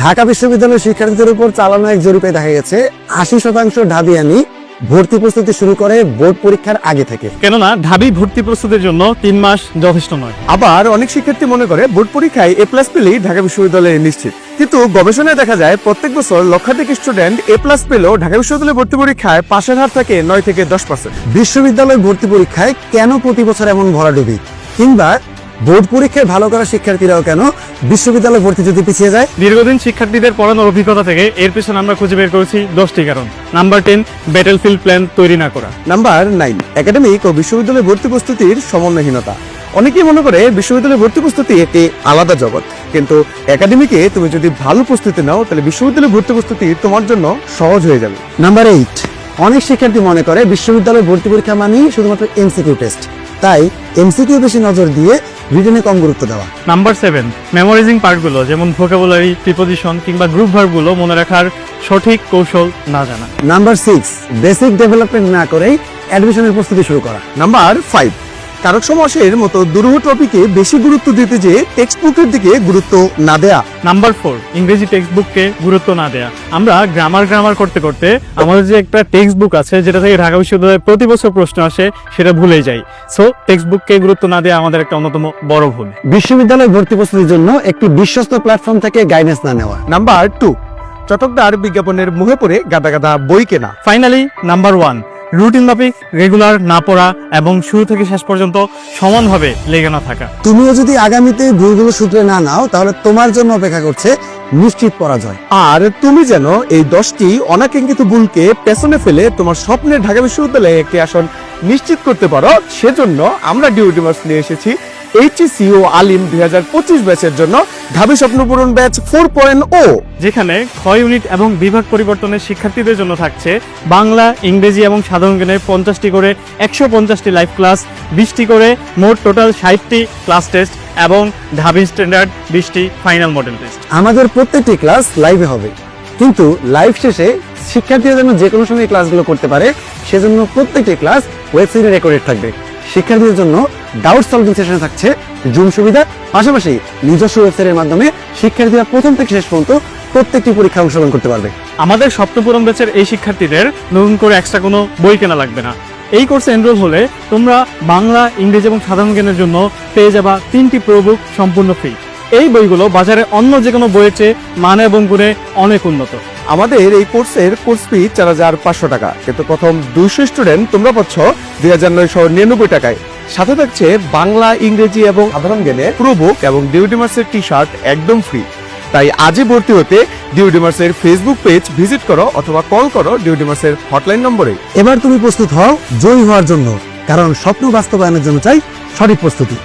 ঢাকা বিশ্ববিদ্যালয়ের শিক্ষার্থীদের উপর চালানো এক জরিপে দেখা গেছে ৮০% ঢাবিয়ানি ভর্তি প্রস্তুতি শুরু করে বোর্ড পরীক্ষার আগে থেকে। কেননা ঢাবি ভর্তি প্রস্তুতির জন্য 3 মাস যথেষ্ট নয়। আবার অনেক শিক্ষার্থী মনে করে বোর্ড পরীক্ষায় এ প্লাস পেলেই ঢাকা বিশ্ববিদ্যালয়ে নিশ্চিত, কিন্তু গবেষণায় দেখা যায় প্রত্যেক বছর লক্ষাধিক স্টুডেন্ট এ প্লাস পেলেও ঢাকা বিশ্ববিদ্যালয়ে ভর্তি পরীক্ষায় পাশের হার থাকে 9 থেকে 10%। বিশ্ববিদ্যালয় ভর্তি পরীক্ষায় কেন প্রতি বছর এমন ভরাডুবি, কিংবা বোর্ড পরীক্ষায় ভালো করা শিক্ষার্থীরাও কেন বিশ্ববিদ্যালয় ভর্তি যদি পিছিয়ে যায়? দীর্ঘদিন শিক্ষার্থীদের পড়ানোর অভিজ্ঞতা থেকে এর পেছনে আমরা খুঁজে বের করেছি 10টি কারণ। নাম্বার 10, ব্যাটেলফিল্ড প্ল্যান তৈরি না করা। নাম্বার 9, একাডেমিক ও বিশ্ববিদ্যালয় ভর্তি প্রস্তুতির সমন্বয়হীনতা। অনেকেই মনে করে বিশ্ববিদ্যালয় ভর্তি প্রস্তুতি একটি আলাদা জগৎ, কিন্তু একাডেমিকে তুমি যদি ভালো প্রস্তুতি নাও তাহলে বিশ্ববিদ্যালয় ভর্তি প্রস্তুতি তোমার জন্য সহজ হয়ে যাবে। নাম্বার 8, অনেক শিক্ষার্থী মনে করে বিশ্ববিদ্যালয় ভর্তি পরীক্ষা মানেই শুধুমাত্র এমসিকিউ টেস্ট, তাই এমসিকিউ বেশি নজর দিয়ে রিটেনে কম গুরুত্ব দেওয়া। নাম্বার 7, মেমোরাইজিং পার্টগুলো যেমন ভোকাবুলারি, প্রিপোজিশন কিংবা গ্রুপ ভার্বগুলো মনে রাখার সঠিক কৌশল না জানা। নাম্বার 6, বেসিক ডেভেলপমেন্ট না করেই অ্যাডমিশনের প্রস্তুতি শুরু করা। নাম্বার 5, কারক সমাসের মতো দুরূহ টপিকে বেশি গুরুত্ব দিতে যে টেক্সট বুকের দিকে গুরুত্ব না দেয়া। নাম্বার 4, ইংরেজি টেক্সট বুককে গুরুত্ব না দেয়া। আমরা গ্রামার করতে করতে আমাদের যে একটা টেক্সট বুক আছে যেটা থেকে ঢাকা বিশ্ববিদ্যালয়ে প্রতি বছর প্রশ্ন আসে সেটা ভুলেই যাই। সো টেক্সট বুককে গুরুত্ব না দেয়া আমাদের একটা অন্যতম বড় ভুল। বিশ্ববিদ্যালয় ভর্তি প্রস্তুতির জন্য একটি বিশ্বস্ত প্ল্যাটফর্ম থেকে গাইডেন্স না নেওয়া। নাম্বার 2, চটকদার বিজ্ঞাপনের মুখে পড়ে গাদা গাদা বই কেনা। ফাইনালি নাম্বার 1, রুটিন মাফিক রেগুলার না পড়া এবং শুরু থেকে শেষ পর্যন্ত সমানভাবে লেগে না থাকা। তুমিও যদি আগামীতে ভুলগুলো শুধরে না নাও তাহলে তোমার জন্য অপেক্ষা করছে নিশ্চিত পরাজয়। আর তুমি যেন এই 10টি অনাকাঙ্ক্ষিত ভুলকে পেছনে ফেলে তোমার স্বপ্নের ঢাকা বিশ্ববিদ্যালয়ে একটি আসন নিশ্চিত করতে পারো, সেজন্য আমরা ডিউটিমার্স নিয়ে এসেছি এইচএসসি ও আলিম 2025 ব্যাচের জন্য ঢাবি স্বপ্নপূরণ ব্যাচ 4.0, যেখানে 6 ইউনিট এবং বিভাগ পরিবর্তনের শিক্ষার্থীদের জন্য থাকছে বাংলা, ইংরেজি এবং সাধারণ জ্ঞানের 50টি করে 150টি লাইভ ক্লাস, 20টি করে মোট টোটাল 60টি ক্লাস টেস্ট এবং ঢাবি স্ট্যান্ডার্ড 20টি ফাইনাল মডেল টেস্ট। আমাদের প্রত্যেকটি ক্লাস লাইভে হবে, কিন্তু লাইভ শেষে শিক্ষার্থীরা যেন যে কোনো সময় ক্লাসগুলো করতে পারে সেজন্য প্রত্যেকটি ক্লাস ওয়েবসাইটে রেকর্ডেড থাকবে। শিক্ষার্থীদের জন্য ডাউট সলভিং সেশন থাকছে জুম সুবিধা, পাশাপাশি নিজস্ব ওয়েবসাইটের মাধ্যমে শিক্ষার্থীরা প্রথম থেকে শেষ পর্যন্ত প্রত্যেকটি পরীক্ষা অংশগ্রহণ করতে পারবে। আমাদের স্বপ্নপূরণ ব্যাচের এই শিক্ষার্থীদের নতুন করে এক্সট্রা কোনো বই কেনা লাগবে না। এই কোর্সে এনরোল হলে তোমরা বাংলা, ইংরেজি এবং সাধারণ জ্ঞানের জন্য পেয়ে যাবা 3টি প্রো বুক সম্পূর্ণ ফ্রি। এই বইগুলো বাজারে অন্য যে কোনো বইয়ের চেয়ে মানে এবং গুণে অনেক উন্নত। আমাদের এই কোর্সের কোর্স ফি 4,500 টাকা, কিন্তু প্রথম 200 স্টুডেন্ট তোমরা পাচ্ছ 2,999 টাকায়। সাথে থাকছে বাংলা, ইংরেজি এবং সাধারণ জ্ঞানের প্রো বুক এবং ডিউটিমার্সের টি শার্ট একদম ফ্রি। তাই আজই ভর্তি হতে ডিউটিমার্সের ফেসবুক পেজ ভিজিট করো অথবা কল করো ডিউটিমার্সের হটলাইন নম্বরে। এবার তুমি প্রস্তুত হও জয়ী হওয়ার জন্য, কারণ স্বপ্ন বাস্তবায়নের জন্য চাই সঠিক প্রস্তুতি।